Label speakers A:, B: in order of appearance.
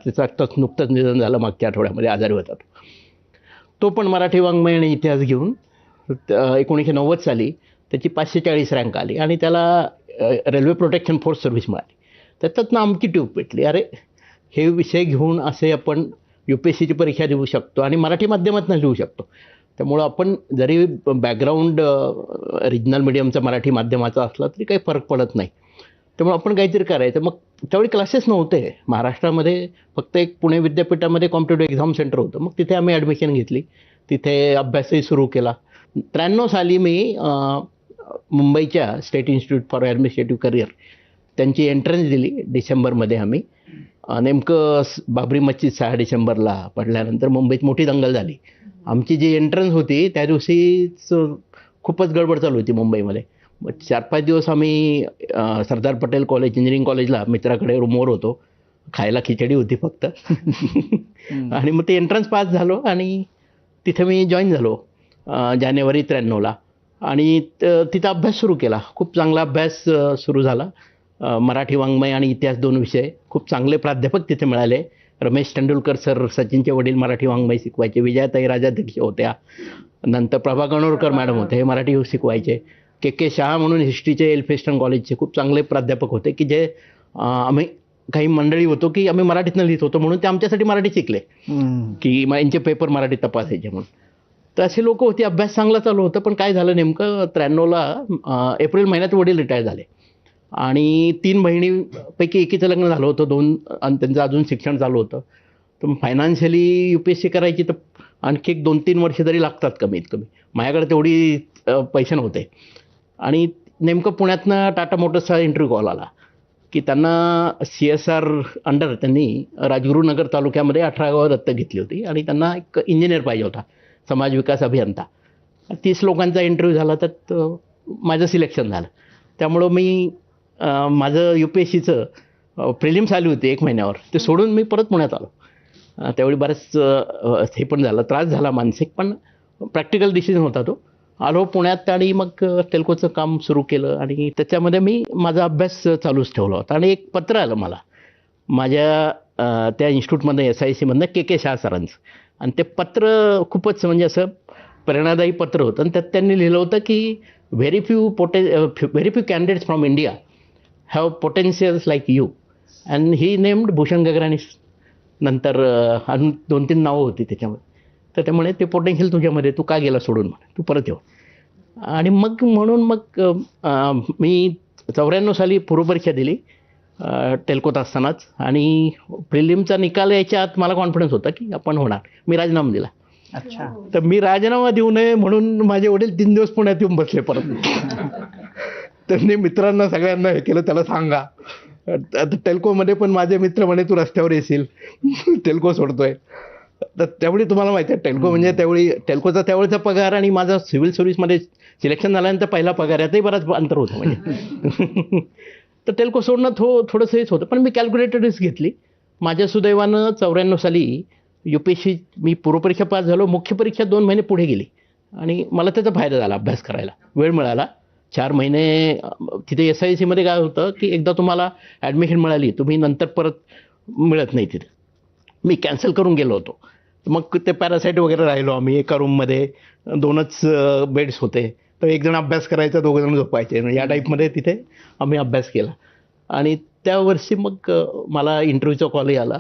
A: त्याचं आत्ताच नुकतंच निधन झालं मागच्या आठवड्यामध्ये, आजारी होता तो पण मराठी वाङ्मय आणि इतिहास घेऊन 1990 साली त्याची 540 रँक आली आणि त्याला रेल्वे प्रोटेक्शन फोर्स सर्व्हिस मिळाली. त्याच्यातनं आमची ट्यूब पेटली, अरे हे विषय घेऊन असे आपण UPSCची परीक्षा देऊ शकतो आणि मराठी माध्यमातून लिहू शकतो. त्यामुळं आपण जरी बॅकग्राऊंड रिजनल मीडियमचा मराठी माध्यमाचा असला तरी काही फरक पडत नाही. त्यामुळे आपण काहीतरी करायचं. मग त्यावेळी क्लासेस नव्हते महाराष्ट्रामध्ये, फक्त एक पुणे विद्यापीठामध्ये कॉम्पिटेटिव्ह एक्झाम सेंटर होतं. मग तिथे आम्ही ॲडमिशन घेतली, तिथे अभ्यासही सुरू केला. 93 साली मी मुंबईच्या state institute for administrative career त्यांची एंट्रन्स दिली डिसेंबरमध्ये. आम्ही नेमकं बाबरी मस्जिद 6 डिसेंबरला पडल्यानंतर मुंबईत मोठी दंगल झाली. आमची जी एंट्रन्स होती त्या दिवशीच खूपच गडबड चालू होती मुंबईमध्ये. मग 4-5 दिवस आम्ही सरदार पटेल कॉलेज, इंजिनिअरिंग कॉलेजला मित्राकडे रूमवर होतो. खायला खिचडी होती फक्त आणि मग ते एंट्रन्स पास झालो आणि तिथे मी जॉईन झालो जानेवारी 93ला आणि तिथं अभ्यास सुरू केला. खूप चांगला अभ्यास सुरू झाला. मराठी वाङ्मय आणि इतिहास 2 विषय. खूप चांगले प्राध्यापक तिथे मिळाले. रमेश तेंडुलकर सर, सचिनचे वडील, मराठी वाङ्मय शिकवायचे. विजयाताई राजाध्यक्ष होत्या. नंतर प्रभा गणोरकर मॅडम होते, हे मराठी शिकवायचे. के शहा म्हणून हिस्ट्रीचे एल्फिन्स्टन कॉलेजचे खूप चांगले प्राध्यापक होते की जे आम्ही काही मंडळी होतो की आम्ही मराठीतनं लिहित होतो म्हणून ते आमच्यासाठी मराठी शिकले की यांचे पेपर मराठीत तपासायचे म्हणून. तर असे लोक होते. अभ्यास चांगला चालू होतं. पण काय झालं नेमकं 93ला एप्रिल महिन्यात वडील रिटायर झाले आणि 3 बहिणीपैकी एकीचं लग्न झालं होतं, 2 आणि त्यांचं अजून शिक्षण चालू होतं. तर फायनान्शियली UPSC करायची तर आणखी 1-2-3 वर्ष तरी लागतात कमीत कमी. माझ्याकडे तेवढी पैसे नव्हते आणि नेमकं पुण्यातनं टाटा मोटर्सचा इंटरव्ह्यू कॉल आला की त्यांना CSR अंडर त्यांनी राजगुरुनगर तालुक्यामध्ये 18 गावं दत्तक घेतली होती आणि त्यांना एक इंजिनियर पाहिजे होता, समाज विकास अभियंता. 30 लोकांचा इंटरव्ह्यू झाला, त्यात माझं सिलेक्शन झालं. त्यामुळं मी माझं UPSCचं प्रिलिम्स आली होती 1 महिन्यावर, ते सोडून मी परत पुण्यात आलो. त्यावेळी बरंच हे पण झालं, त्रास झाला मानसिक, पण प्रॅक्टिकल डिसिजन होता तो. आलो पुण्यात आणि मग टेल्कोचं काम सुरू केलं आणि त्याच्यामध्ये मी माझा अभ्यास चालूच ठेवला होता. आणि एक पत्र आलं मला माझ्या त्या इन्स्टिट्यूटमधनं SIC के शहा सरांचं. आणि ते पत्र खूपच म्हणजे असं प्रेरणादायी पत्र होतं आणि त्यात त्यांनी लिहिलं होतं की very few candidates from India have potentials like you and he named Bhushan Gagrani. नंतर अजून 2-3 नावं होती त्याच्यामध्ये. तर त्यामुळे ते पोटेन्शियल तुझ्यामध्ये, तू का गेला सोडून, तू परत येऊ. आणि म्हणून मी 94 साली पूर्वपरीक्षा दिली टेल्कोत असतानाच आणि प्रिलिमचा निकाल यायच्या आत मला कॉन्फिडन्स होता की आपण होणार. मी राजीनामा दिला.
B: अच्छा.
A: तर मी राजीनामा देऊ नये म्हणून माझे वडील 3 दिवस पुण्यात येऊन बसले परत. त्यांनी मित्रांना सगळ्यांना हे केलं, त्याला सांगा. आता टेल्कोमध्ये पण माझे मित्र म्हणे तू रस्त्यावर येशील, टेल्को सोडतोय. तर त्यावेळी तुम्हाला माहिती आहे टेल्को म्हणजे त्यावेळी टेल्कोचा त्यावेळेचा पगार आणि माझा सिव्हिल सर्व्हिसमध्ये सिलेक्शन झाल्यानंतर पहिला पगार यातही बराच अंतर होतं म्हणजे. तर टेल्को सोडणं थोडंसं हेच होतं. पण मी कॅल्क्युलेटेड रिस्क घेतली. माझ्या सुदैवानं 94 साली UPSC मी पूर्वपरीक्षा पास झालो. मुख्य परीक्षा 2 महिने पुढे गेली आणि मला त्याचा फायदा झाला. अभ्यास करायला वेळ मिळाला. 4 महिने तिथे SIC काय होतं की एकदा तुम्हाला ॲडमिशन मिळाली, तुम्ही नंतर परत मिळत नाही तिथे. मी कॅन्सल करून गेलो होतो. मग ते पॅरासाईट वगैरे राहिलो आम्ही. एका रूममध्ये 2च बेड्स होते. तर 1 जण अभ्यास करायचा, 2 जण झोपायचे. या टाईपमध्ये तिथे आम्ही अभ्यास केला आणि त्या वर्षी मग मला इंटरव्ह्यूचा कॉलही आला